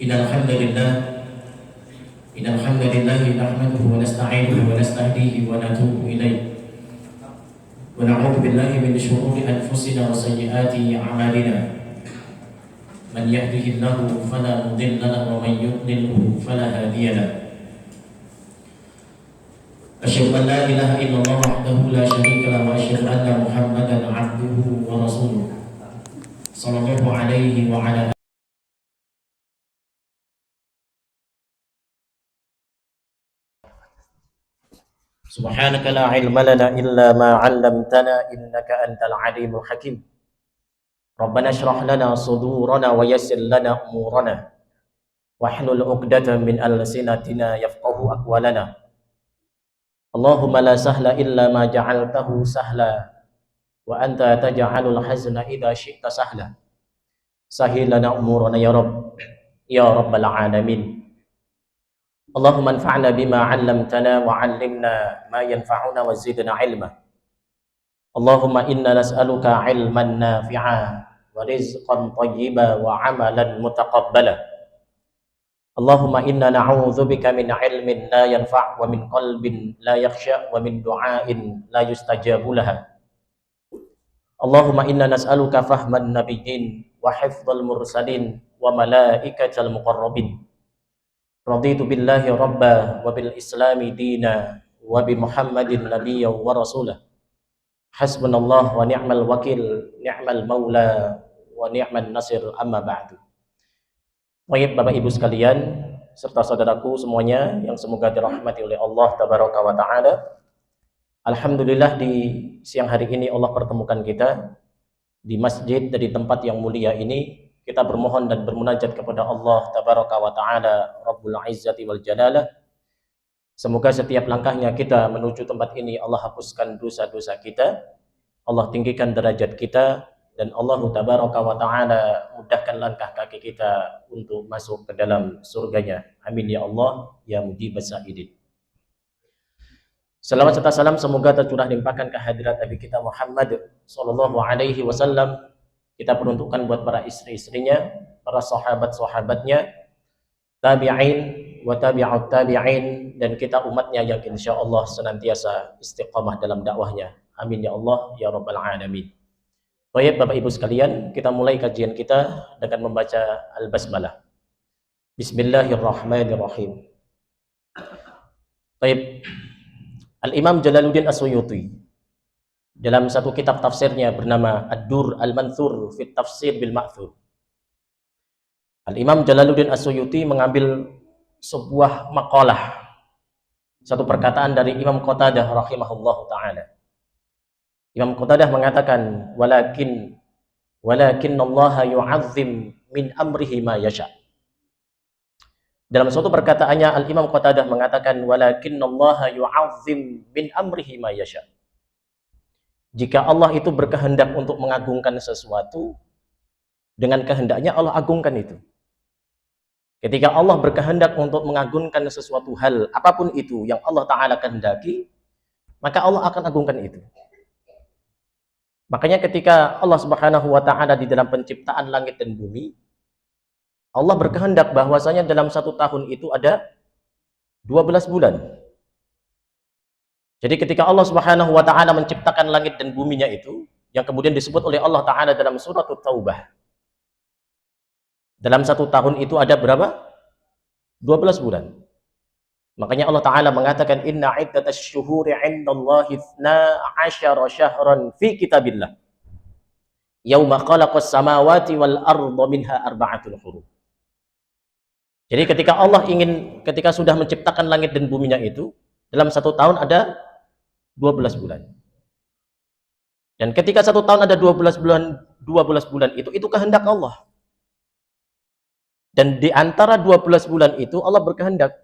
Innal hamdalillah nahmaduhu wa nasta'inuhu wa nastahdihi wa natubu ilayh wa na'udzu billahi min shururi anfusina wa sayyiati a'malina. Man yahdihillahu fala mudilla lahu wa man yudlilhu fala hadiya lahu. Asyhadu an la ilaha illallah wahdahu la syarika lahu wa asyhadu anna Muhammadan 'abduhu wa rasuluh. Sallallahu alaihi wa ala Subhanaka la ilma lana illa ma 'allamtana innaka antal alimul hakim. Rabbana shrah lana sudurana wa yassir lana umurana wahlul 'uqdatam min alsinatina yafqahu aqwalana. Allahumma la sahla illa ma ja'altahu sahla wa anta taj'alul hazna idza syi'ta sahla. Sahil lana umurana ya Rabb ya rabbal alamin. Allahumma anfa'na bima 'allamtana wa 'allimna ma yanfa'una wa zidna 'ilma. Allahumma inna nas'aluka 'ilman nafi'a wa rizqan thayyiba wa 'amalan mutaqabbala. Allahumma inna na'udzubika min 'ilmin la yanfa' wa min qalbin la yakhsha wa min du'ain la yustajabu laha. Allahumma inna nas'aluka fahman nabiyyin wa hifdzal mursalin wa malaikatal muqarrabin. Raditu billahi rabba wa bil islami dina wa bi Muhammadin nabiyya wa rasulah. Hasbunallah wa ni'mal wakil, ni'mal maula wa ni'man nasir, amma ba'du. Baik Bapak Ibu sekalian serta saudaraku semuanya yang semoga dirahmati oleh Allah tabaraka wa taala. Alhamdulillah di siang hari ini Allah pertemukan kita di masjid dari tempat yang mulia ini. Kita bermohon dan bermunajat kepada Allah tabaraka wa ta'ala Rabbul Izzati wal Jalalah. Semoga setiap langkahnya kita menuju tempat ini Allah hapuskan dosa-dosa kita, Allah tinggikan derajat kita, dan Allah tabaraka wa ta'ala mudahkan langkah kaki kita untuk masuk ke dalam surganya. Amin ya Allah ya mujibas sa'idin. Salawat serta salam semoga tercurah limpahkan kehadirat Nabi kita Muhammad sallallahu alaihi wasallam. Kita peruntukkan buat para istri-istrinya, para sahabat-sahabatnya, tabi'in wa tabi'ut tabi'in, dan kita umatnya yang insyaallah senantiasa istiqamah dalam dakwahnya. Amin ya Allah ya rabbal alamin. Baik Bapak Ibu sekalian, kita mulai kajian kita dengan membaca Al-Basmalah. Bismillahirrahmanirrahim. Baik. Al-Imam Jalaluddin As-Suyuti dalam satu kitab tafsirnya bernama Ad-Dur Al-Manthur fi Tafsir bil Ma'thur. Al-Imam Jalaluddin As-Suyuti mengambil sebuah maqalah, satu perkataan dari Imam Qatadah rahimahullah ta'ala. Imam Qatadah mengatakan, walakin Allah yu'azzim min amrihi ma yasha. Dalam suatu perkataannya Al-Imam Qatadah mengatakan, walakin Allah yu'azzim min amrihi ma yasha. Jika Allah itu berkehendak untuk mengagungkan sesuatu, dengan kehendaknya Allah agungkan itu. Ketika Allah berkehendak untuk mengagungkan sesuatu hal, apapun itu yang Allah Ta'ala kehendaki, maka Allah akan agungkan itu. Makanya ketika Allah Subhanahu wa Ta'ala di dalam penciptaan langit dan bumi, Allah berkehendak bahwasanya dalam satu tahun itu ada 12 bulan. Jadi ketika Allah Subhanahu wa Ta'ala menciptakan langit dan buminya itu, yang kemudian disebut oleh Allah Ta'ala dalam surat At-Taubah, dalam satu tahun itu ada berapa? 12 bulan. Makanya Allah Ta'ala mengatakan, inna iddatash syuhuri 'indallahi 12 syahran fi kitabillah yauma khalaqas samawati wal arda minha arba'atul hurum. Jadi ketika sudah menciptakan langit dan buminya itu, dalam satu tahun ada 12 bulan. Dan ketika satu tahun ada 12 bulan itu kehendak Allah. Dan di antara 12 bulan itu Allah berkehendak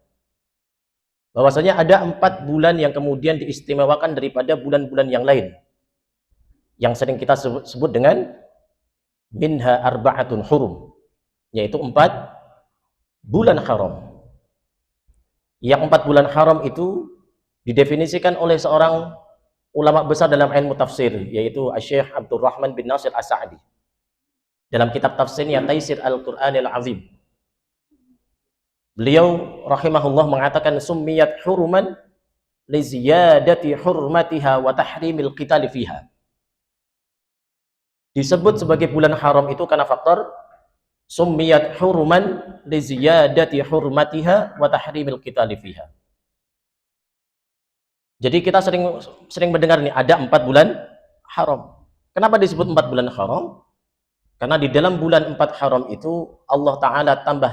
bahwasanya ada 4 bulan yang kemudian diistimewakan daripada bulan-bulan yang lain, yang sering kita sebut dengan minha arba'atun hurum, yaitu 4 bulan haram. Yang 4 bulan haram itu didefinisikan oleh seorang ulama besar dalam ilmu tafsir, yaitu Syekh Abdurrahman bin Nasir As-Sa'di dalam kitab tafsirnya Taisir Al-Qur'anil Azim. Beliau rahimahullah mengatakan summiyat huruman li ziyadati hurmatiha wa tahrimil qital fiha. Disebut sebagai bulan haram itu karena faktor summiyat huruman li ziyadati hurmatiha wa tahrimil qital fiha. Jadi kita sering mendengar nih ada 4 bulan haram. Kenapa disebut 4 bulan haram? Karena di dalam bulan 4 haram itu Allah Ta'ala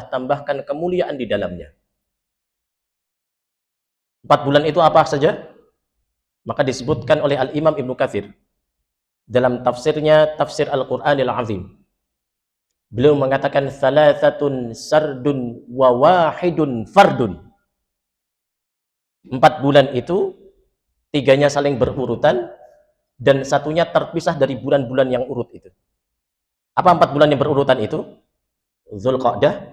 tambahkan kemuliaan di dalamnya. 4 bulan itu apa saja? Maka disebutkan oleh Al-Imam Ibnu Katsir dalam tafsirnya Tafsir Al-Qur'anil Azim. Beliau mengatakan salasatun sardun wa wahidun fardun. 4 bulan itu 3-nya saling berurutan dan satunya terpisah dari bulan-bulan yang urut itu. Apa 4 bulan yang berurutan itu? Dzulqa'dah,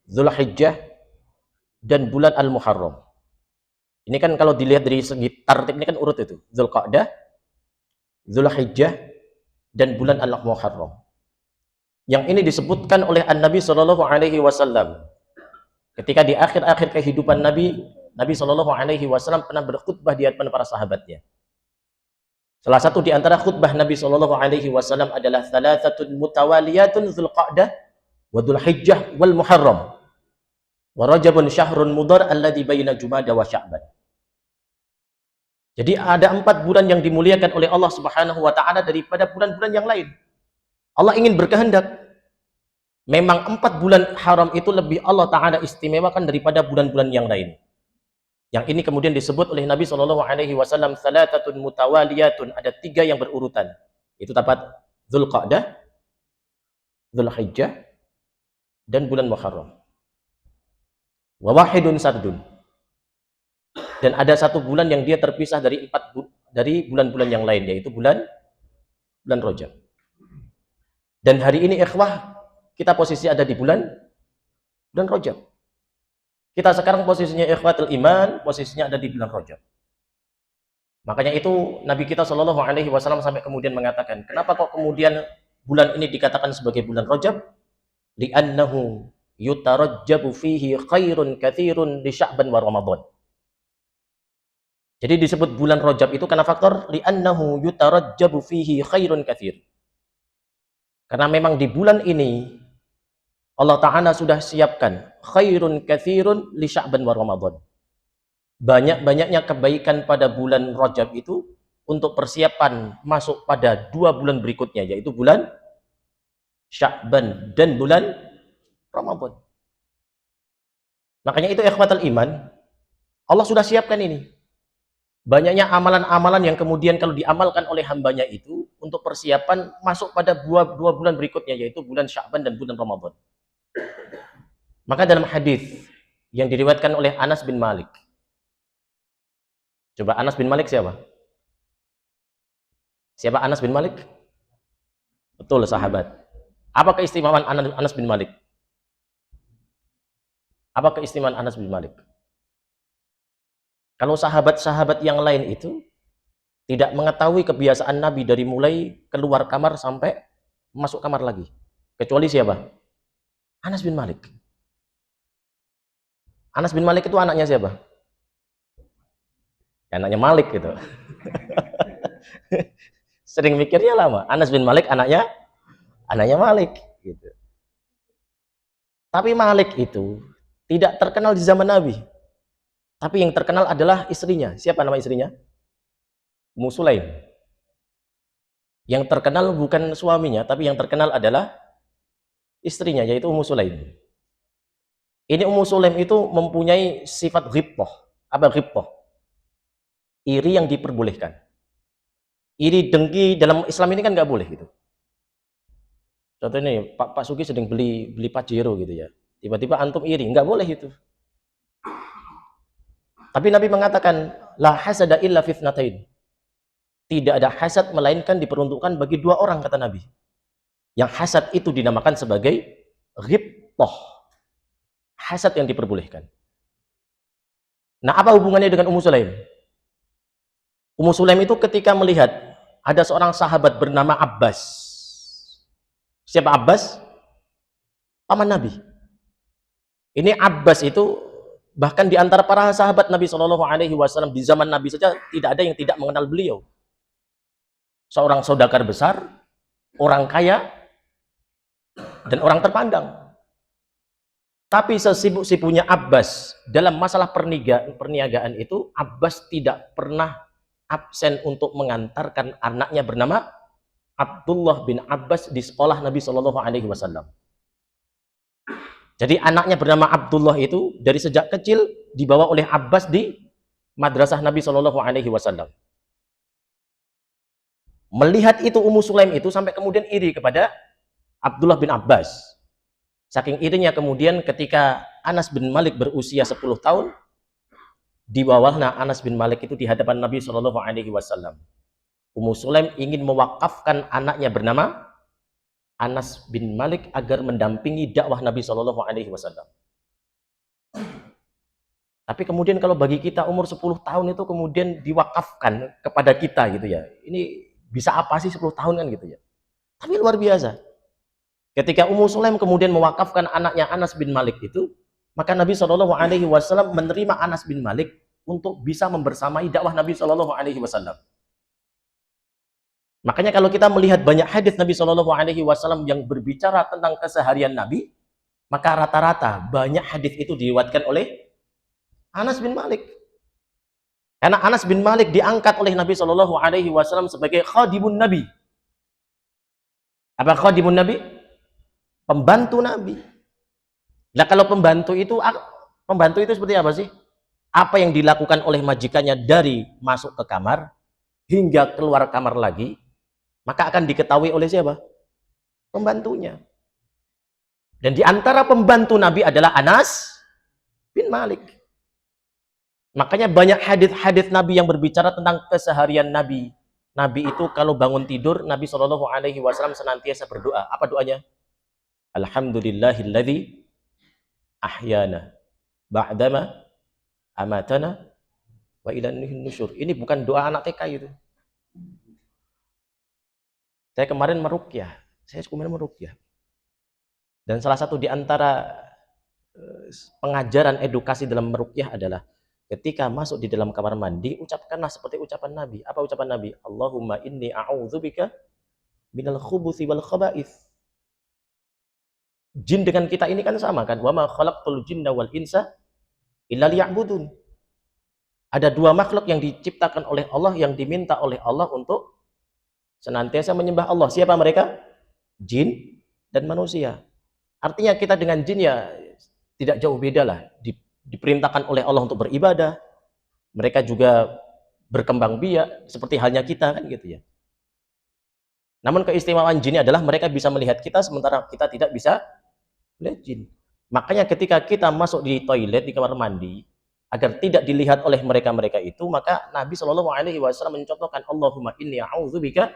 Dzulhijjah, dan bulan Al-Muharram. Ini kan kalau dilihat dari segi tartib ini kan urut itu. Dzulqa'dah, Dzulhijjah, dan bulan Al-Muharram. Yang ini disebutkan oleh An-Nabi Shallallahu Alaihi Wasallam. Ketika di akhir-akhir kehidupan Nabi Shallallahu Alaihi Wasallam pernah berkhutbah di hadapan para sahabatnya. Salah satu di antara khutbah Nabi Shallallahu Alaihi Wasallam adalah thalathatun mutawaliyatun Dzulqa'dah wa Dzulhijjah wal Muharram wa Rajabun syahrun mudhar alladzi baina Jumada wa Sya'ban. Jadi ada 4 bulan yang dimuliakan oleh Allah Subhanahu wa taala daripada bulan-bulan yang lain. Allah ingin berkehendak. Memang 4 bulan haram itu lebih Allah Ta'ala istimewakan daripada bulan-bulan yang lain. Yang ini kemudian disebut oleh Nabi Shallallahu Alaihi Wasallam thalathatun mutawaliyatun, ada 3 yang berurutan. Itu tepat Dzulqa'dah, Dzulhijjah, dan bulan Muharram. Wa wahidun sardun. Dan ada 1 bulan yang dia terpisah dari bulan-bulan yang lain, yaitu bulan Rajab. Dan hari ini ikhwah kita posisi ada di bulan Rajab. Kita sekarang posisinya ikhwatul iman, posisinya ada di bulan Rajab. Makanya itu Nabi kita Shallallahu Alaihi Wasallam sampai kemudian mengatakan, kenapa kok kemudian bulan ini dikatakan sebagai bulan Rajab? Li'annahu yutarajjabu fihi khairun katsirun li Sya'ban wa Ramadan. Jadi disebut bulan Rajab itu karena faktor li'annahu yutarajjabu fihi khairun katsir. Karena memang di bulan ini Allah Ta'ala sudah siapkan khairun katsirun li Sya'ban wa Ramadan. Banyak-banyaknya kebaikan pada bulan Rajab itu untuk persiapan masuk pada 2 bulan berikutnya, yaitu bulan Sya'ban dan bulan Ramadan. Makanya itu ikhwatal iman, Allah sudah siapkan ini. Banyaknya amalan-amalan yang kemudian kalau diamalkan oleh hambanya itu untuk persiapan masuk pada 2 bulan berikutnya, yaitu bulan Sya'ban dan bulan Ramadan. Maka dalam hadis yang diriwayatkan oleh Anas bin Malik. Coba Anas bin Malik siapa? Siapa Anas bin Malik? Betul, sahabat. Apa keistimewaan Anas bin Malik? Apa keistimewaan Anas bin Malik? Kalau sahabat-sahabat yang lain itu tidak mengetahui kebiasaan Nabi dari mulai keluar kamar sampai masuk kamar lagi. Kecuali siapa? Anas bin Malik. Anas bin Malik itu anaknya siapa? Ya, anaknya Malik gitu. Sering mikirnya lama. Anas bin Malik anaknya Malik gitu. Tapi Malik itu tidak terkenal di zaman Nabi. Tapi yang terkenal adalah istrinya. Siapa nama istrinya? Ummu Sulaim. Yang terkenal bukan suaminya, tapi yang terkenal adalah istrinya, yaitu Ummu Sulaim. Ini Ummu Sulaim itu mempunyai sifat ghibthah. Apa ghibthah? Iri yang diperbolehkan. Iri dengki dalam Islam ini kan nggak boleh gitu. Contohnya Pak Sugi sedang beli Pajero gitu ya. Tiba-tiba antum iri, nggak boleh itu. Tapi Nabi mengatakan la hasada illa fitnatain. Tidak ada hasad melainkan diperuntukkan bagi 2 orang, kata Nabi. Yang hasad itu dinamakan sebagai ghibthah. Hasad yang diperbolehkan. Nah, apa hubungannya dengan Ummu Sulaim? Ummu Sulaim itu ketika melihat ada seorang sahabat bernama Abbas. Siapa Abbas? Paman Nabi. Ini Abbas itu bahkan di antara para sahabat Nabi Shallallahu Alaihi Wasallam di zaman Nabi saja tidak ada yang tidak mengenal beliau. Seorang saudagar besar, orang kaya, dan orang terpandang. Tapi sesibuk-sibuknya Abbas dalam masalah perniagaan itu, Abbas tidak pernah absen untuk mengantarkan anaknya bernama Abdullah bin Abbas di sekolah Nabi Shallallahu Alaihi Wasallam. Jadi anaknya bernama Abdullah itu dari sejak kecil dibawa oleh Abbas di madrasah Nabi Shallallahu Alaihi Wasallam. Melihat itu Ummu Sulaim itu sampai kemudian iri kepada Abdullah bin Abbas. Saking irinya kemudian ketika Anas bin Malik berusia 10 tahun, dibawahnya Anas bin Malik itu di hadapan Nabi Shallallahu Alaihi Wasallam. Ummu Sulaim ingin mewakafkan anaknya bernama Anas bin Malik agar mendampingi dakwah Nabi Shallallahu Alaihi Wasallam. Tapi kemudian kalau bagi kita umur 10 tahun itu kemudian diwakafkan kepada kita gitu ya. Ini bisa apa sih 10 tahun kan gitu ya. Tapi luar biasa. Ketika Ummu Sulaim kemudian mewakafkan anaknya Anas bin Malik itu, maka Nabi Shallallahu Alaihi Wasallam menerima Anas bin Malik untuk bisa membersamai dakwah Nabi Shallallahu Alaihi Wasallam. Makanya kalau kita melihat banyak hadis Nabi Shallallahu Alaihi Wasallam yang berbicara tentang keseharian Nabi, maka rata-rata banyak hadis itu diriwayatkan oleh Anas bin Malik. Karena Anas bin Malik diangkat oleh Nabi Shallallahu Alaihi Wasallam sebagai khadimun Nabi. Apa khadimun Nabi? Pembantu Nabi. Nah kalau pembantu itu seperti apa sih? Apa yang dilakukan oleh majikannya dari masuk ke kamar hingga keluar kamar lagi, maka akan diketahui oleh siapa? Pembantunya. Dan di antara pembantu Nabi adalah Anas bin Malik. Makanya banyak hadis-hadis Nabi yang berbicara tentang keseharian Nabi. Nabi itu kalau bangun tidur, Nabi Shallallahu Alaihi Wasallam senantiasa berdoa. Apa doanya? Alhamdulillahilladzi ahyana ba'dama amatana wa ilaihin nusyur. Ini bukan doa anak TK itu. Saya kemarin meruqyah. Dan salah satu di antara pengajaran edukasi dalam meruqyah adalah ketika masuk di dalam kamar mandi, ucapkanlah seperti ucapan Nabi. Apa ucapan Nabi? Allahumma inni a'udzubika minal khubuthi wal khaba'ith. Jin dengan kita ini kan sama kan? Wa ma khalaqtul jinna wal insa illa liya'budun. Ada dua makhluk yang diciptakan oleh Allah, yang diminta oleh Allah untuk senantiasa menyembah Allah. Siapa mereka? Jin dan manusia. Artinya kita dengan jin ya tidak jauh beda lah. Diperintahkan oleh Allah untuk beribadah. Mereka juga berkembang biak seperti halnya kita kan gitu ya. Namun keistimewaan jin adalah mereka bisa melihat kita sementara kita tidak bisa melihat jin. Makanya ketika kita masuk di toilet, di kamar mandi, agar tidak dilihat oleh mereka-mereka itu, maka Nabi Shallallahu Alaihi Wasallam mencontohkan Allahumma inni a'udzubika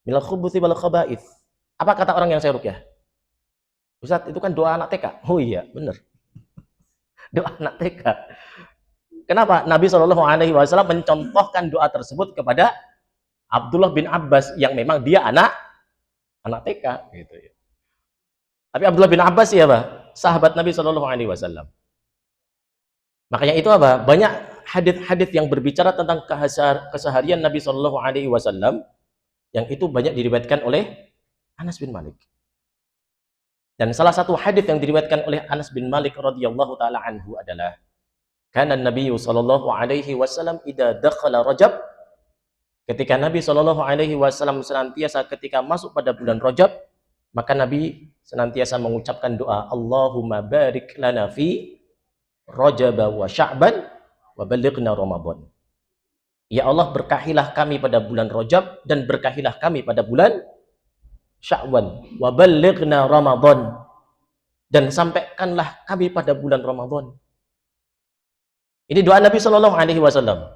minal khubuthi wal khaba'ith. Apa kata orang yang saya ruqyah? Ustaz, itu kan doa anak TK. Oh iya, benar. Doa anak TK. Kenapa? Nabi Shallallahu Alaihi Wasallam mencontohkan doa tersebut kepada Abdullah bin Abbas yang memang dia anak TK gitu ya. Tapi Abdullah bin Abbas siapa? Sahabat Nabi Shallallahu Alaihi Wasallam. Makanya itu apa? Banyak hadis-hadis yang berbicara tentang keseharian Nabi Shallallahu Alaihi Wasallam yang itu banyak diriwayatkan oleh Anas bin Malik. Dan salah satu hadis yang diriwayatkan oleh Anas bin Malik radhiyallahu taala anhu adalah kana Nabi Shallallahu Alaihi Wasallam idza dakhala Rajab, ketika Nabi Shallallahu Alaihi Wasallam senantiasa ketika masuk pada bulan Rajab, maka Nabi senantiasa mengucapkan doa Allahumma barik lana fi Rajab wa Sya'ban wa balighna Ramadan. Ya Allah, berkahilah kami pada bulan Rajab dan berkahilah kami pada bulan Sya'ban wa balighna Ramadan, dan sampaikanlah kami pada bulan Ramadan. Ini doa Nabi Shallallahu Alaihi Wasallam.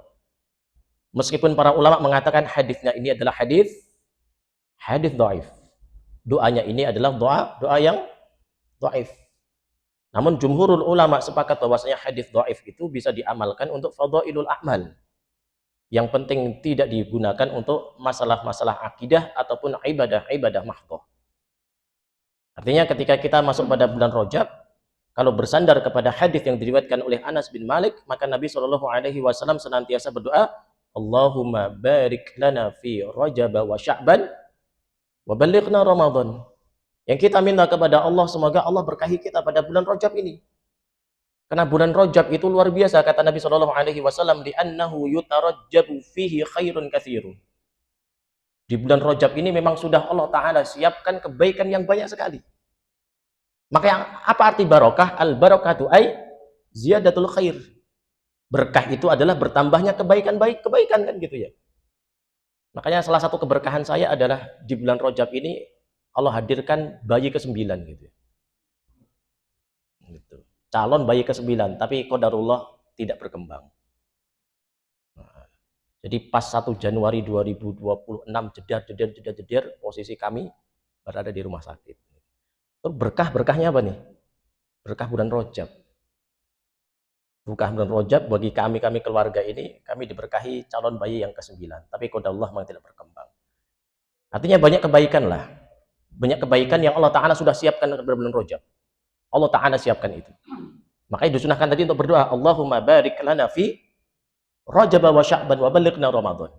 Meskipun para ulama mengatakan hadisnya ini adalah hadis dhaif. Doanya ini adalah doa yang dhaif. Namun jumhurul ulama sepakat bahwasanya hadis dhaif itu bisa diamalkan untuk fadhailul a'mal. Yang penting tidak digunakan untuk masalah-masalah akidah ataupun ibadah-ibadah mahdhah. Artinya ketika kita masuk pada bulan Rajab, Kalau bersandar kepada hadis yang diriwayatkan oleh Anas bin Malik, maka Nabi Shallallahu Alaihi Wasallam senantiasa berdoa, Allahumma barik lana fi Rajab wa Sya'ban wa balighna Ramadan. Yang kita minta kepada Allah, semoga Allah berkahi kita pada bulan Rajab ini. Karena bulan Rajab itu luar biasa, kata Nabi Shallallahu Alaihi Wasallam, li'annahu yutarajjabu fihi khairun katsirun. Di bulan Rajab ini memang sudah Allah Ta'ala siapkan kebaikan yang banyak sekali. Maka apa arti barokah? Al-barakatu ay ziyadatul khair. Berkah itu adalah bertambahnya kebaikan kan gitu ya. Makanya salah satu keberkahan saya adalah di bulan Rajab ini Allah hadirkan bayi ke-9 gitu ya. Gitu. Calon bayi ke-9, tapi qadarullah tidak berkembang. Nah, jadi pas 1 Januari 2026 jedar posisi kami berada di rumah sakit. Terus berkahnya apa nih? Berkah bulan Rajab. Berkah bulan Rajab bagi kami keluarga ini, kami diberkahi calon bayi yang ke-9, tapi qadarullah memang tidak berkembang. Artinya banyak kebaikan lah. Banyak kebaikan yang Allah Ta'ala sudah siapkan pada bulan Rajab. Allah Ta'ala siapkan itu. Makanya disunahkan tadi untuk berdoa, Allahumma barik lana fi Rajab wa Sya'ban wa balighna Ramadan.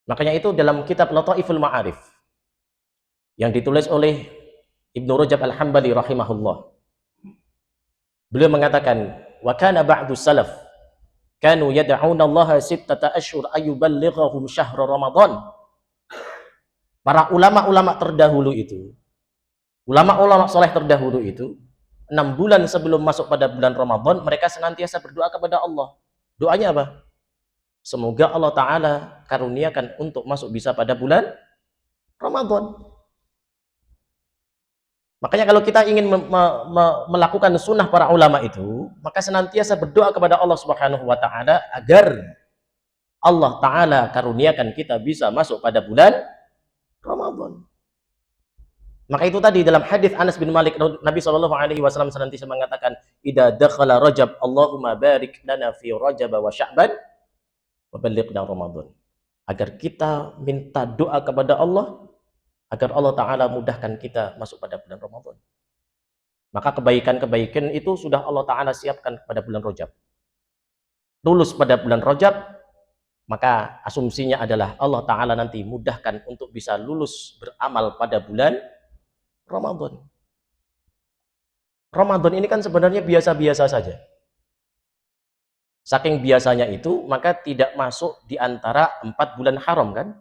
Makanya itu dalam kitab Lataiful Ma'arif yang ditulis oleh Ibnu Rajab Al-Hambali rahimahullah. Beliau mengatakan, wa kana ba'du salaf kanu yad'una Allah 6 ashhur ayuballighahum syahr Ramadan. Para ulama-ulama terdahulu itu, ulama-ulama soleh terdahulu itu, 6 bulan sebelum masuk pada bulan Ramadan, mereka senantiasa berdoa kepada Allah. Doanya apa? Semoga Allah Ta'ala karuniakan untuk masuk bisa pada bulan Ramadan. Makanya kalau kita ingin melakukan sunnah para ulama itu, maka senantiasa berdoa kepada Allah Subhanahu wa Ta'ala agar Allah Ta'ala karuniakan kita bisa masuk pada bulan Ramadan. Maka itu tadi dalam hadis Anas bin Malik, Nabi Shallallahu Alaihi Wasallam senantiasa mengatakan, "Idza dakhala Rajab, Allahumma barik lana fi Rajab wa Sya'ban wa balighna Ramadan." Agar kita minta doa kepada Allah agar Allah Ta'ala mudahkan kita masuk pada bulan Ramadan. Maka kebaikan-kebaikan itu sudah Allah Ta'ala siapkan pada bulan Rajab. Lulus pada bulan Rajab, maka asumsinya adalah Allah Ta'ala nanti mudahkan untuk bisa lulus beramal pada bulan Ramadan. Ramadan ini kan sebenarnya biasa-biasa saja. Saking biasanya itu, maka tidak masuk di antara 4 bulan haram kan?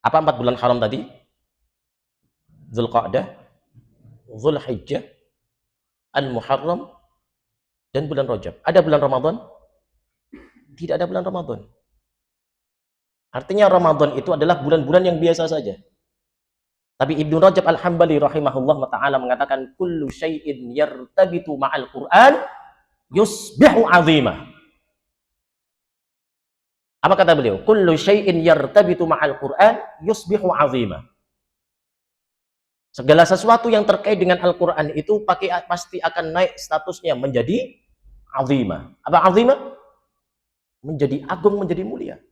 Apa 4 bulan haram tadi? Dzulqa'dah, Dzulhijjah, Al-Muharram, dan bulan Rajab. Ada bulan Ramadan? Tidak ada bulan Ramadan. Artinya Ramadan itu adalah bulan-bulan yang biasa saja. Tapi Ibnu Rajab Al-Hambali rahimahullah ta'ala mengatakan, kullu syai'in yartabitu ma'al Qur'an yusbihu 'azima. Apa kata beliau? Kullu syai'in yartabitu ma'al Qur'an yusbihu 'azima. Segala sesuatu yang terkait dengan Al-Qur'an itu pasti akan naik statusnya menjadi 'azima. Apa 'azima? Menjadi agung, menjadi mulia.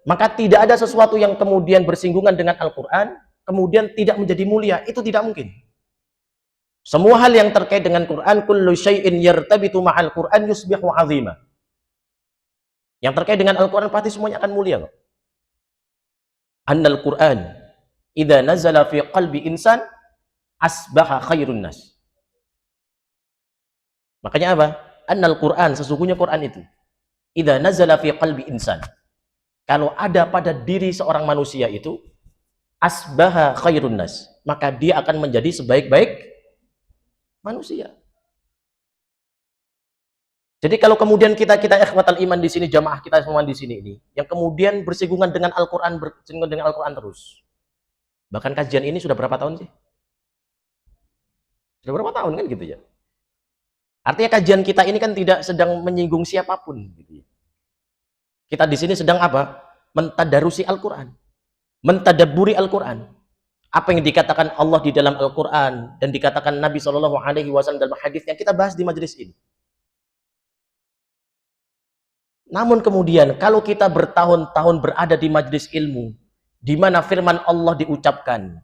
Maka tidak ada sesuatu yang kemudian bersinggungan dengan Al-Quran, kemudian tidak menjadi mulia. Itu tidak mungkin. Semua hal yang terkait dengan Quran, kullu syai'in yartabitu ma'al Quran yusbihu 'azima. Yang terkait dengan Al-Quran pasti semuanya akan mulia. Annal Quran idza nazala fi qalbi insan asbaha khairun nas. Makanya apa? Annal Quran, sesungguhnya Quran itu idza nazala fi qalbi insan, kalau ada pada diri seorang manusia itu, asbaha khairun nas, maka dia akan menjadi sebaik-baik manusia. Jadi kalau kemudian kita ikhwatal iman di sini, jamaah kita semua di sini ini, yang kemudian bersinggungan dengan Al-Quran, terus. Bahkan kajian ini sudah berapa tahun sih? Sudah berapa tahun kan gitu ya? Artinya kajian kita ini kan tidak sedang menyinggung siapapun gitu ya. Kita di sini sedang apa? Mentadarusi Al-Quran, mentadaburi Al-Quran. Apa yang dikatakan Allah di dalam Al-Quran dan dikatakan Nabi Shallallahu Alaihi Wasallam dalam hadis yang kita bahas di majelis ini. Namun kemudian kalau kita bertahun-tahun berada di majelis ilmu, di mana firman Allah diucapkan,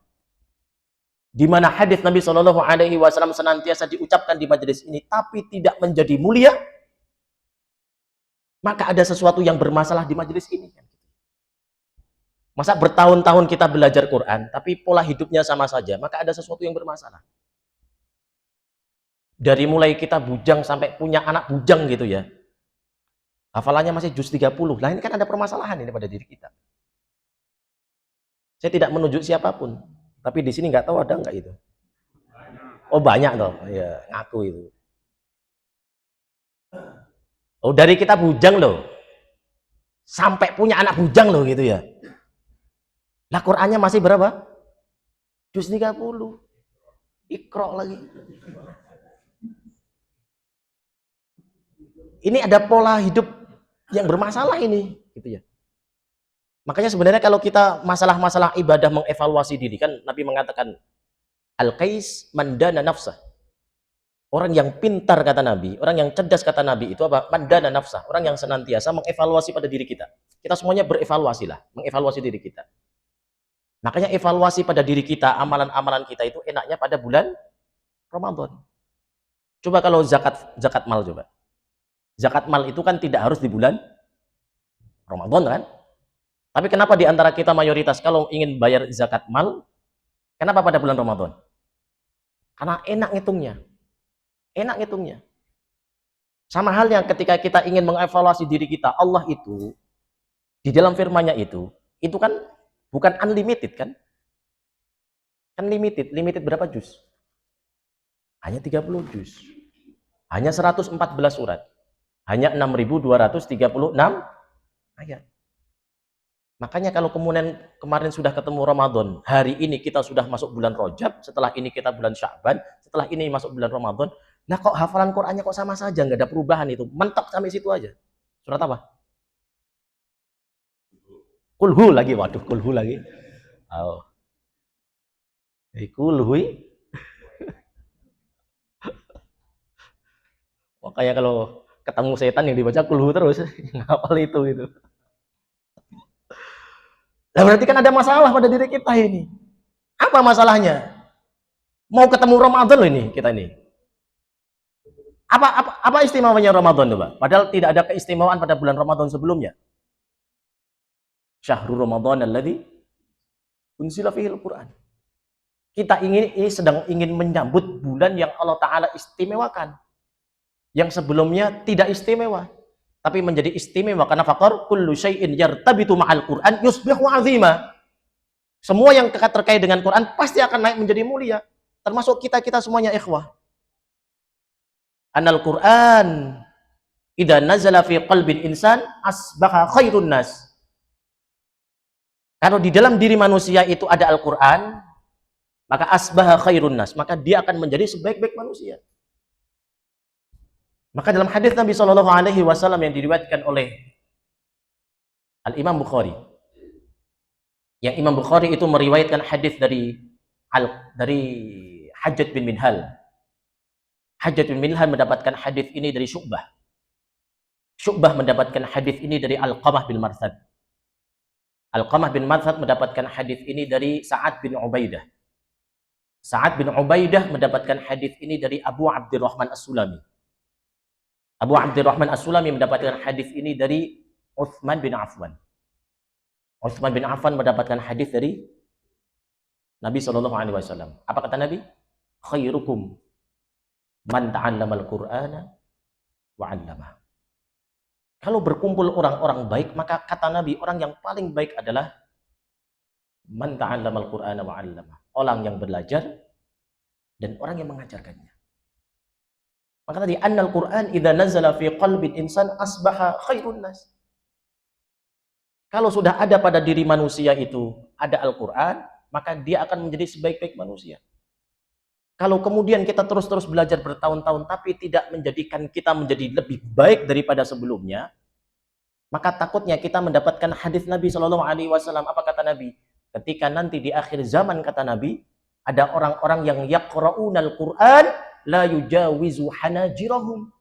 di mana hadis Nabi Shallallahu Alaihi Wasallam senantiasa diucapkan di majelis ini, tapi tidak menjadi mulia, maka ada sesuatu yang bermasalah di majelis ini. Masa bertahun-tahun kita belajar Quran, tapi pola hidupnya sama saja, maka ada sesuatu yang bermasalah. Dari mulai kita bujang sampai punya anak bujang gitu ya, hafalannya masih juz 30. Nah ini kan ada permasalahan ini pada diri kita. Saya tidak menunjuk siapapun, tapi di sini nggak tahu ada nggak itu. Oh banyak toh, ya ngaku itu. Oh dari kita bujang loh, sampai punya anak bujang loh gitu ya. Lah Qur'annya masih berapa? Juz 30. Iqra lagi. Ini ada pola hidup yang bermasalah ini, gitu ya. Makanya sebenarnya kalau kita masalah-masalah ibadah mengevaluasi diri, kan Nabi mengatakan al-qais mandana nafsah. Orang yang pintar kata Nabi, orang yang cerdas kata Nabi itu apa? Mandana nafsah, orang yang senantiasa mengevaluasi pada diri kita. Kita semuanya berevaluasi lah, mengevaluasi diri kita. Makanya evaluasi pada diri kita, amalan-amalan kita itu enaknya pada bulan Ramadan. Coba kalau zakat mal coba. Zakat mal itu kan tidak harus di bulan Ramadan kan? Tapi kenapa di antara kita mayoritas kalau ingin bayar zakat mal, kenapa pada bulan Ramadan? Karena enak ngitungnya. Enak ngitungnya. Sama halnya ketika kita ingin mengevaluasi diri kita, Allah itu di dalam firman-Nya itu kan bukan unlimited kan? Kan limited. Limited berapa juz? Hanya 30 juz. Hanya 114 surat. Hanya 6.236 ayat. Makanya kalau kemudian kemarin sudah ketemu Ramadan, hari ini kita sudah masuk bulan Rajab, setelah ini kita bulan Sya'ban, setelah ini masuk bulan Ramadan, nah kok hafalan Qur'annya kok sama saja, nggak ada perubahan itu, mentok sampai situ aja. Surat apa? Kulhu lagi, waduh kulhu lagi. Oh. Kulhu. Wah, kayak kalau ketemu setan yang dibaca kulhu terus, ngapal itu gitu. Nah, berarti kan ada masalah pada diri kita ini. Apa masalahnya? Mau ketemu Ramadan loh ini kita ini. Apa istimewanya Ramadan coba? Padahal tidak ada keistimewaan pada bulan Ramadan sebelumnya. Syahrul Ramadan alladzi unzila fihil Qur'an. Kita ini sedang ingin menyambut bulan yang Allah Ta'ala istimewakan. Yang sebelumnya tidak istimewa. Tapi menjadi istimewa karena faktor kullu syai'in yartabitu ma'al Qur'an yusbihu 'azima. Semua yang terkait dengan Quran pasti akan naik menjadi mulia. Termasuk kita semuanya ikhwah. Anal Qur'an idza nazala fi qalbil insan asbaha khairun nas. Kalau di dalam diri manusia itu ada Al-Qur'an, maka asbaha khairun nas, maka dia akan menjadi sebaik-baik manusia. Maka dalam hadis Nabi Shallallahu Alaihi Wasallam yang diriwayatkan oleh Al-Imam Bukhari, yang Imam Bukhari itu meriwayatkan hadis dari Hajjaj bin Minhal. Hajjaj bin Minhal mendapatkan hadis ini dari Syu'bah. Syu'bah mendapatkan hadis ini dari Alqamah bin Marsad. Alqamah bin Marsad mendapatkan hadis ini dari Sa'ad bin Ubaidah. Sa'ad bin Ubaidah mendapatkan hadis ini dari Abu Abdurrahman As-Sulami. Abu Abdurrahman As-Sulami mendapatkan hadis ini dari Utsman bin Affan. Utsman bin Affan mendapatkan hadis dari Nabi Shallallahu Alaihi Wasallam. Apa kata Nabi? Khairukum man ta'allamal Qur'ana wa 'allamah. Kalau berkumpul orang-orang baik, maka kata Nabi, orang yang paling baik adalah man ta'allamal Qur'ana wa 'allamah. Orang yang belajar dan orang yang mengajarkannya. Maka tadi annal Qur'an idza nazala fi qalbil insan asbaha khairun nas. Kalau sudah ada pada diri manusia itu ada Al-Qur'an, maka dia akan menjadi sebaik-baik manusia. Kalau kemudian kita terus-terus belajar bertahun-tahun tapi tidak menjadikan kita menjadi lebih baik daripada sebelumnya, maka takutnya kita mendapatkan hadis Nabi Shallallahu Alaihi Wasallam. Apa kata Nabi? Ketika nanti di akhir zaman kata Nabi, ada orang-orang yang yaqra'unal Qur'an la yujawizu hanajirahum.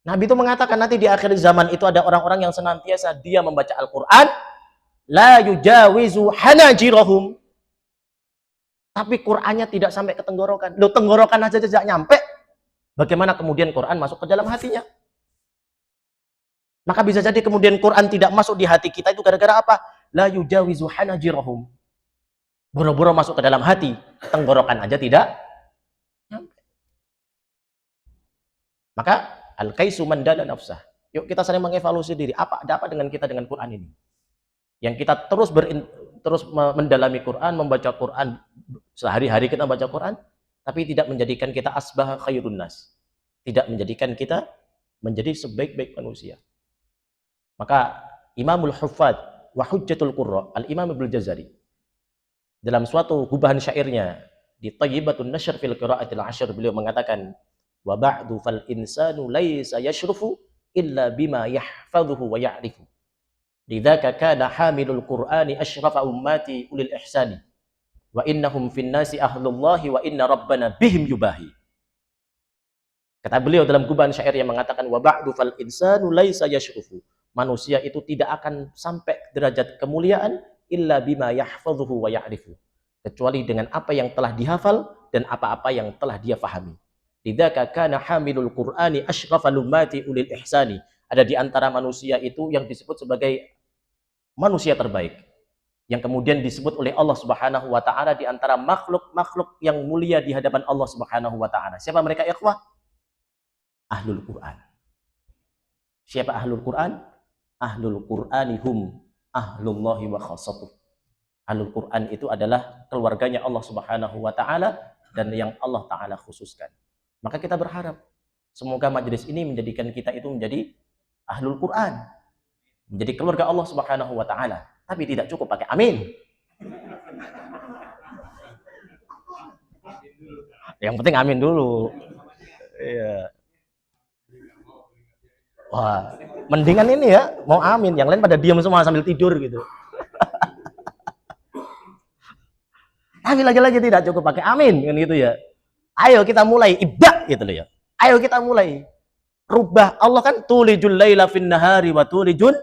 Nabi itu mengatakan nanti di akhir zaman itu ada orang-orang yang senantiasa dia membaca Al-Qur'an la yujawizu hanajirahum. Tapi Qur'annya tidak sampai ke tenggorokan. Loh, tenggorokan aja tidak nyampe. Bagaimana kemudian Quran masuk ke dalam hatinya? Maka bisa jadi kemudian Quran tidak masuk di hati kita itu gara-gara apa? La yujawizu hanajirahum. Boro-boro masuk ke dalam hati, tenggorokan aja tidak nyampe. Maka al-kaisu man dana nafsah. Yuk kita saling mengevaluasi diri. Ada apa dengan kita dengan Quran ini? Yang kita terus mendalami Quran, membaca Quran, sehari-hari kita baca Quran, tapi tidak menjadikan kita asbah khairun nas. Tidak menjadikan kita menjadi sebaik-baik manusia. Maka Imamul Huffaz wa Hujjatul Qurra, Al-Imam Ibnu Jazari, dalam suatu gubahan syairnya di Thayyibatun Nashr fil Qira'atil Ashr, beliau mengatakan, wa ba'du fal insanu laisa yashrufu illa bima yahfadhuhu wa ya'rifu. Lidzaka kana hamilul Qur'ani asyrafa ummati ulil ihsani. Wa innahum fin nasi ahlullahi wa inna rabbana bihim yubahi. Kata beliau dalam gubahan syair yang mengatakan, wa ba'du fal insanu laisa yashrufu. Manusia itu tidak akan sampai derajat kemuliaan illa bima yahfadhuhu wa ya'rifu. Kecuali dengan apa yang telah dihafal dan apa-apa yang telah dia fahami. Lidzaka kana hamilul Qur'ani asyrafal ummati ulil ihsani. Ada di antara manusia itu yang disebut sebagai manusia terbaik, yang kemudian disebut oleh Allah Subhanahu wa taala di antara makhluk-makhluk yang mulia di hadapan Allah Subhanahu wa taala. Siapa mereka, ikhwah? Ahlul Quran. Siapa ahlul Quran? Ahlul Qur'ani hum ahlullahi wa khassatuh. Ahlul Quran itu adalah keluarganya Allah Subhanahu wa taala dan yang Allah taala khususkan. Maka kita berharap semoga majelis ini menjadikan kita itu menjadi ahlul Quran, menjadi keluarga Allah Subhanahu wa taala. Tapi tidak cukup pakai amin. Yang penting amin dulu. Iya. Wah, mendingan ini ya, mau amin, yang lain pada diam semua sambil tidur gitu. Tapi lagi-lagi tidak cukup pakai amin kan gitu ya. Ayo kita mulai ibda gitu loh ya. Ayo kita mulai rubah. Allah kan tulijul laila fin nahari wa tulijul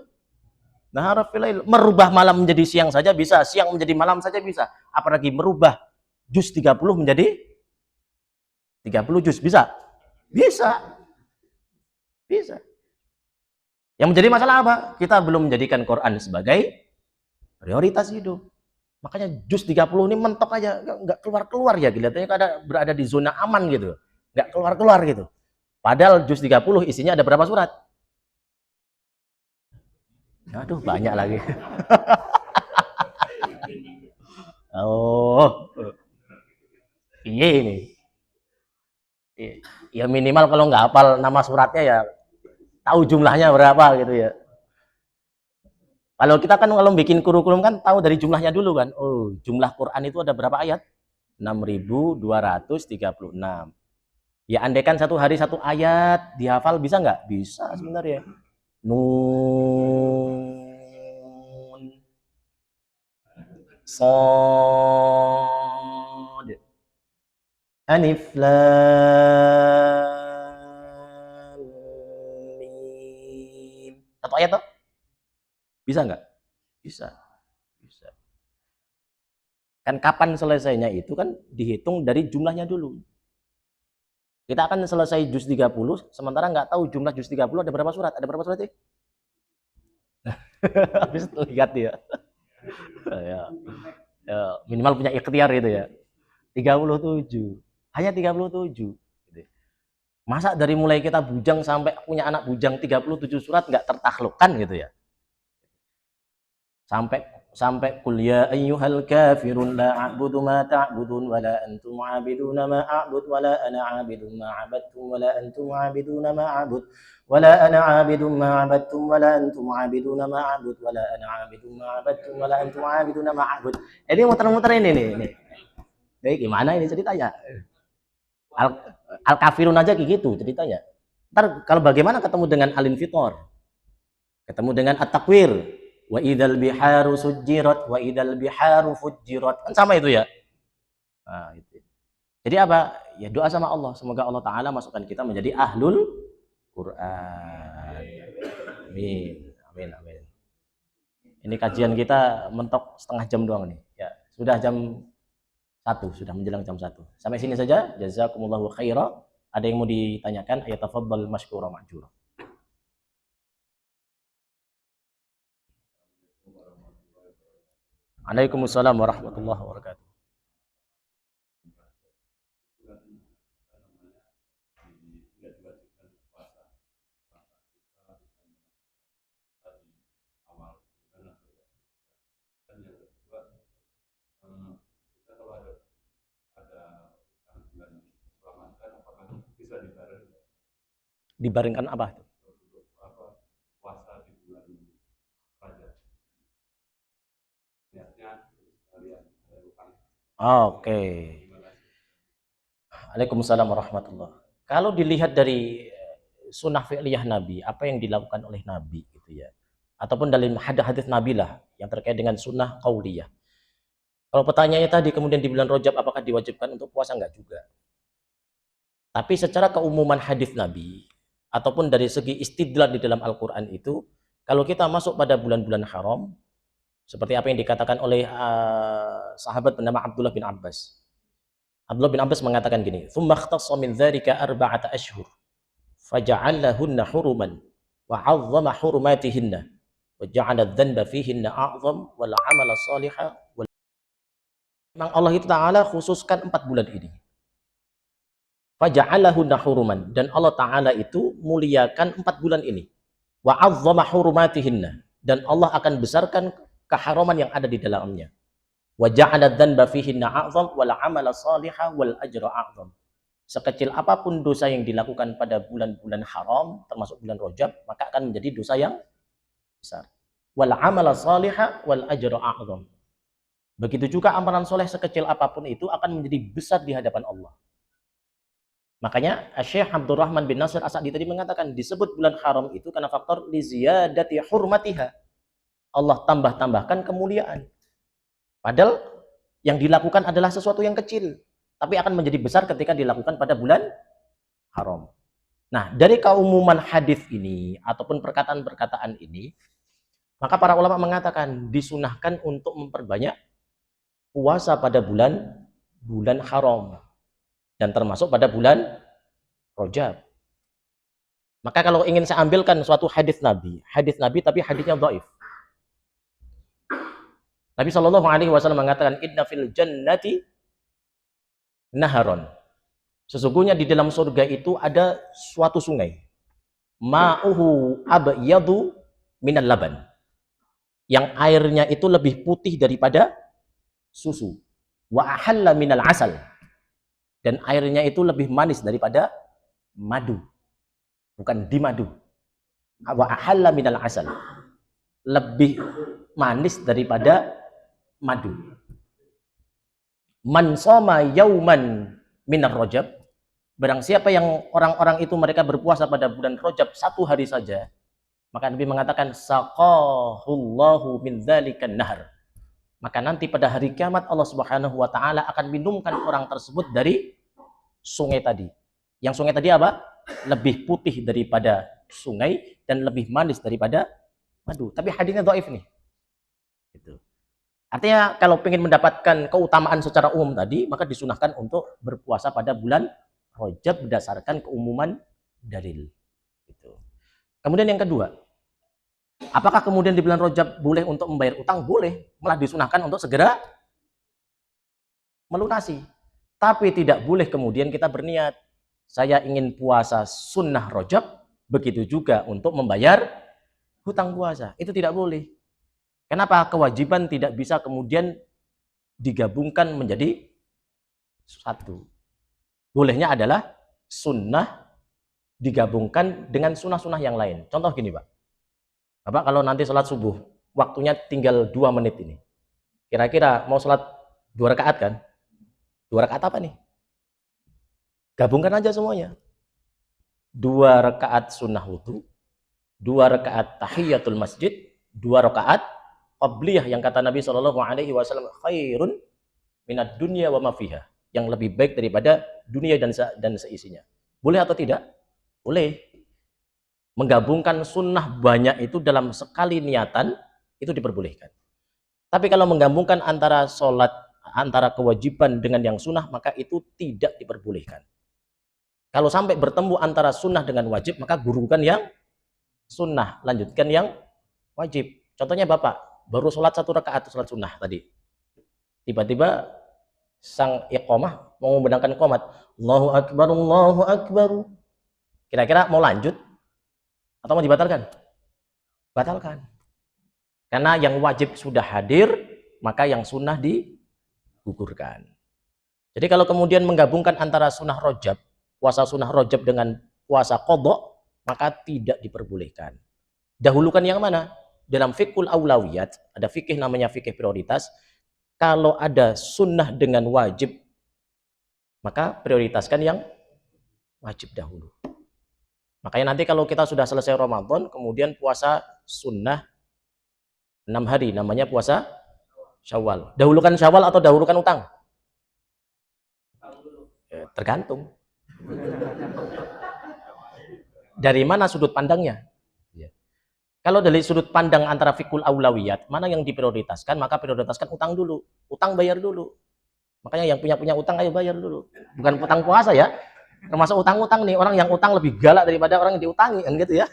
nahara fil lail. Merubah malam menjadi siang saja bisa, siang menjadi malam saja bisa. Apalagi merubah juz 30 menjadi 30 juz bisa? Bisa. Bisa. Yang menjadi masalah apa? Kita belum menjadikan Quran sebagai prioritas hidup. Makanya juz 30 ini mentok aja, nggak keluar-keluar ya, kelihatannya ada berada di zona aman gitu. Nggak keluar-keluar gitu. Padahal juz 30 isinya ada berapa surat? Aduh, banyak lagi. Oh. Iya ini. Ya minimal kalau nggak hafal nama suratnya ya tahu jumlahnya berapa gitu ya. Kalau kita kan kalau bikin kurikulum kan tahu dari jumlahnya dulu kan. Oh, jumlah Quran itu ada berapa ayat? 6.236. Ya andaikan satu hari satu ayat dihafal bisa nggak? Bisa sebenarnya. Nun, Sod, Alif, Lam, Mim. Satu ayat toh? Bisa nggak? Bisa. Bisa. Kan kapan selesainya itu kan dihitung dari jumlahnya dulu. Kita akan selesai juz 30, sementara nggak tahu jumlah juz 30 ada berapa surat. Ada berapa surat sih? Habis lihat dia. Ya, minimal punya ikhtiar gitu ya. 37. Hanya 37. Masa dari mulai kita bujang sampai punya anak bujang 37 surat nggak tertaklukkan gitu ya. Sampai kuliah ayyuhal kafirun la a'budu ma ta'budun wa la antum 'abiduna ma a'bud wa la ana 'abidun ma 'abadtum wa la antum 'abiduna ma a'bud wa la ana 'abidun ma 'abadtum wa la antum 'abiduna ma a'bud wa la ana 'abidun ma 'abadtum wa la antum 'abiduna ma a'bud. Ini muter-muter ini nih. Jadi gimana ini ceritanya? Al-kafirun aja kayak gitu ceritanya. Ntar kalau bagaimana ketemu dengan al-infitor? Ketemu dengan at-takwir. Wa idzal biharu sujjirat wa idzal biharu fujjirat. Kan sama itu ya. Nah, itu. Jadi apa? Ya doa sama Allah, semoga Allah taala masukkan kita menjadi ahlul Quran. Amin. Amin, amin. Ini kajian kita mentok setengah jam doang nih. Ya, sudah jam 1 sudah menjelang jam 1. Sampai sini saja. Jazakumullahu khairan. Ada yang mau ditanyakan? Ayatafaddal masykura ma'jura. Waalaikumsalam warahmatullahi wabarakatuh. Dibarengkan apa itu? Oke. Waalaikumsalam warahmatullahi. Kalau dilihat dari sunnah fi'liyah Nabi, apa yang dilakukan oleh Nabi gitu ya. Ataupun dalam hadis Nabi lah yang terkait dengan sunnah qauliyah. Kalau pertanyaannya tadi kemudian di bulan Rajab apakah diwajibkan untuk puasa? Enggak juga. Tapi secara keumuman hadis Nabi ataupun dari segi istidlal di dalam Al-Qur'an itu, kalau kita masuk pada bulan-bulan haram seperti apa yang dikatakan oleh sahabat bernama Abdullah bin Abbas. Abdullah bin Abbas mengatakan gini, "Tsumma ikhtassa min dzalika arba'ata ashhur, faja'alahunna huruman wa 'azzama hurumatihinna wa ja'ala adz-dzanba fihinna a'zam wal 'amala shaliha wal." Memang Allah itu Ta'ala khususkan 4 bulan ini. Faja'alahunna huruman, dan Allah Ta'ala itu muliakan 4 bulan ini. Wa 'azzama hurumatihinna, dan Allah akan besarkan keharaman yang ada di dalamnya. Wa ja'ala dzanba fihinna a'zam wal 'amala shaliha wal ajra a'zam. Sekecil apapun dosa yang dilakukan pada bulan-bulan haram termasuk bulan Rajab, maka akan menjadi dosa yang besar. Wal 'amala shaliha wal ajra a'zam. Begitu juga amalan soleh sekecil apapun itu akan menjadi besar di hadapan Allah. Makanya Syekh Abdurrahman bin Nasir As-Sa'di tadi mengatakan disebut bulan haram itu karena faktor li ziyadati hurmatiha. Allah tambah-tambahkan kemuliaan. Padahal yang dilakukan adalah sesuatu yang kecil, tapi akan menjadi besar ketika dilakukan pada bulan haram. Nah, dari keumuman hadis ini ataupun perkataan-perkataan ini, maka para ulama mengatakan disunahkan untuk memperbanyak puasa pada bulan haram dan termasuk pada bulan Rajab. Maka kalau ingin saya ambilkan suatu hadis Nabi tapi hadisnya dhaif. Nabi Shallallahu Alaihi Wasallam mengatakan, Inna fil jannati naharon. Sesungguhnya di dalam surga itu ada suatu sungai. Ma'uhu abyadu minal laban. Yang airnya itu lebih putih daripada susu. Wa ahalla minal asal. Dan airnya itu lebih manis daripada madu. Bukan di madu. Wa ahalla minal asal. Lebih manis daripada madu. Man shoma yauman minar Rajab, barang siapa yang orang-orang itu mereka berpuasa pada bulan Rajab 1 hari saja, maka Nabi mengatakan saqahullahu min dzalikan nahar. Maka nanti pada hari kiamat Allah Subhanahu wa taala akan minumkan orang tersebut dari sungai tadi. Yang sungai tadi apa? Lebih putih daripada sungai dan lebih manis daripada madu. Tapi hadisnya dhaif nih. Gitu. Artinya kalau ingin mendapatkan keutamaan secara umum tadi, maka disunahkan untuk berpuasa pada bulan Rajab berdasarkan keumuman dalil. Gitu. Kemudian yang kedua, apakah kemudian di bulan Rajab boleh untuk membayar utang? Boleh, malah disunahkan untuk segera melunasi. Tapi tidak boleh kemudian kita berniat, saya ingin puasa sunnah Rajab, begitu juga untuk membayar hutang puasa. Itu tidak boleh. Kenapa? Kewajiban tidak bisa kemudian digabungkan menjadi satu. Bolehnya adalah sunnah digabungkan dengan sunnah-sunnah yang lain. Contoh gini, Pak. Bapak kalau nanti sholat subuh, waktunya tinggal 2 menit ini. Kira-kira mau sholat 2 rakaat kan? 2 rakaat apa nih? Gabungkan aja semuanya. 2 rakaat sunnah wudu, 2 rakaat tahiyatul masjid, 2 rakaat qabliyah yang kata Nabi Shallallahu Alaihi Wasallam khairun minad dunya wa ma fiha, yang lebih baik daripada dunia dan seisinya. Boleh atau tidak? Boleh. Menggabungkan sunnah banyak itu dalam sekali niatan itu diperbolehkan. Tapi kalau menggabungkan antara sholat antara kewajiban dengan yang sunnah, maka itu tidak diperbolehkan. Kalau sampai bertemu antara sunnah dengan wajib, maka gurukan yang sunnah, lanjutkan yang wajib. Contohnya bapak, baru sholat 1 rakaat sholat sunnah tadi. Tiba-tiba sang iqamah mau membenarkan qomat. Allahu Akbar, Allahu Akbar. Kira-kira mau lanjut atau mau dibatalkan? Batalkan. Karena yang wajib sudah hadir, maka yang sunnah digugurkan. Jadi kalau kemudian menggabungkan antara sunnah rojab, puasa sunnah rojab dengan puasa qadha, maka tidak diperbolehkan. Dahulukan yang mana? Dalam fiqhul aulawiyat, ada fikih namanya fikih prioritas. Kalau ada sunnah dengan wajib, maka prioritaskan yang wajib dahulu. Makanya nanti kalau kita sudah selesai Ramadan, kemudian puasa sunnah 6 hari, namanya puasa Syawal. Dahulukan Syawal atau dahulukan utang? Tergantung. Dari mana sudut pandangnya? Kalau dari sudut pandang antara fikul aulawiyat, mana yang diprioritaskan, maka prioritaskan utang dulu. Utang bayar dulu. Makanya yang punya utang, ayo bayar dulu. Bukan utang puasa ya. Termasuk utang-utang nih, orang yang utang lebih galak daripada orang yang diutangi, kan gitu ya.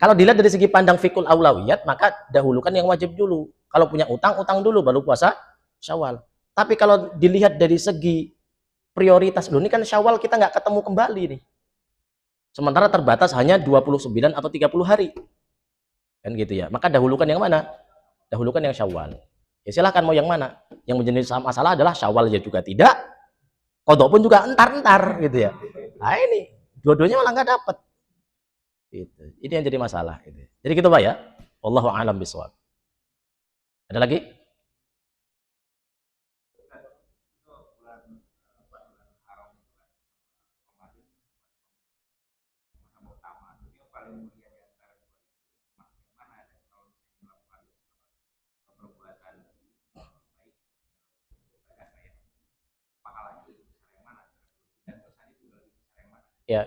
Kalau dilihat dari segi pandang fikul aulawiyat, maka dahulukan yang wajib dulu. Kalau punya utang, utang dulu, baru puasa Syawal. Tapi kalau dilihat dari segi prioritas, loh ini kan Syawal kita nggak ketemu kembali nih. Sementara terbatas hanya 29 atau 30 hari. Kan gitu ya. Maka dahulukan yang mana? Dahulukan yang Syawal. Ya silahkan mau yang mana. Yang menjadi masalah adalah Syawal ya juga tidak. Qadha pun juga entar-entar gitu ya. Nah ini, dua-duanya malah nggak dapat. Gitu. Ini yang jadi masalah. Gitu. Jadi gitu Pak ya. Wallahu a'lam bishawab. Ada lagi? Ya,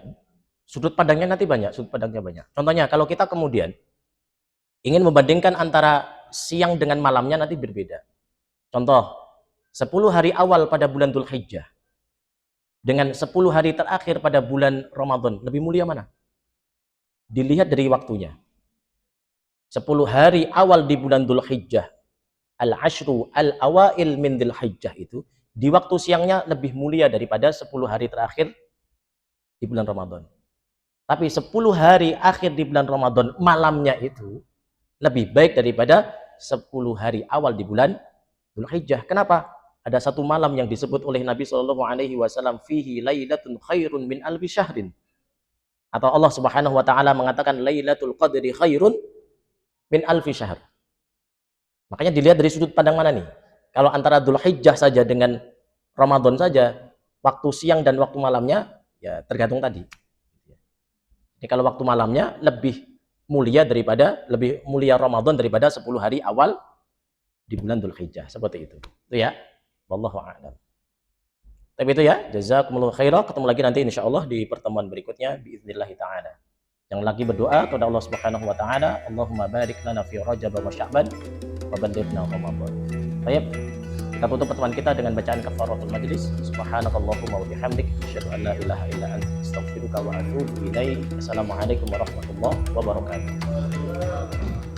sudut pandangnya nanti banyak, sudut pandangnya banyak. Contohnya kalau kita kemudian ingin membandingkan antara siang dengan malamnya nanti berbeda. Contoh, 10 hari awal pada bulan Dzulhijjah dengan 10 hari terakhir pada bulan Ramadan, lebih mulia mana? Dilihat dari waktunya. 10 hari awal di bulan Dzulhijjah, al-ashru al-awail min Dzulhijjah itu, di waktu siangnya lebih mulia daripada 10 hari terakhir di bulan Ramadan. Tapi 10 hari akhir di bulan Ramadan malamnya itu lebih baik daripada 10 hari awal di bulan Dzulhijjah. Kenapa? Ada satu malam yang disebut oleh Nabi SAW, fihi lailatun khairun min alfi syahrin. Atau Allah Subhanahu wa taala mengatakan lailatul qadri khairun min alfi syahr. Makanya dilihat dari sudut pandang mana nih? Kalau antara Dzulhijjah saja dengan Ramadan saja, waktu siang dan waktu malamnya ya tergantung tadi. Jadi kalau waktu malamnya lebih mulia Ramadan daripada 10 hari awal di bulan Dzulhijjah, seperti itu. Itu ya. Wallahu a'lam. Tapi itu ya, jazakumullahu khairan. Ketemu lagi nanti insyaallah di pertemuan berikutnya biiznillah taala. Yang lagi berdoa kepada Allah Subhanahu wa taala, Allahumma barik lana fi Rajab wa Sya'ban wa ballighna Ramadan. Baik. Kita tutup pertemuan kita dengan bacaan kafaratul majlis. Subhanakallahumma wa bihamdik, asyhadu an la ilaha illa anta, astaghfiruka wa atubu ilaik. Assalamualaikum warahmatullahi wabarakatuh.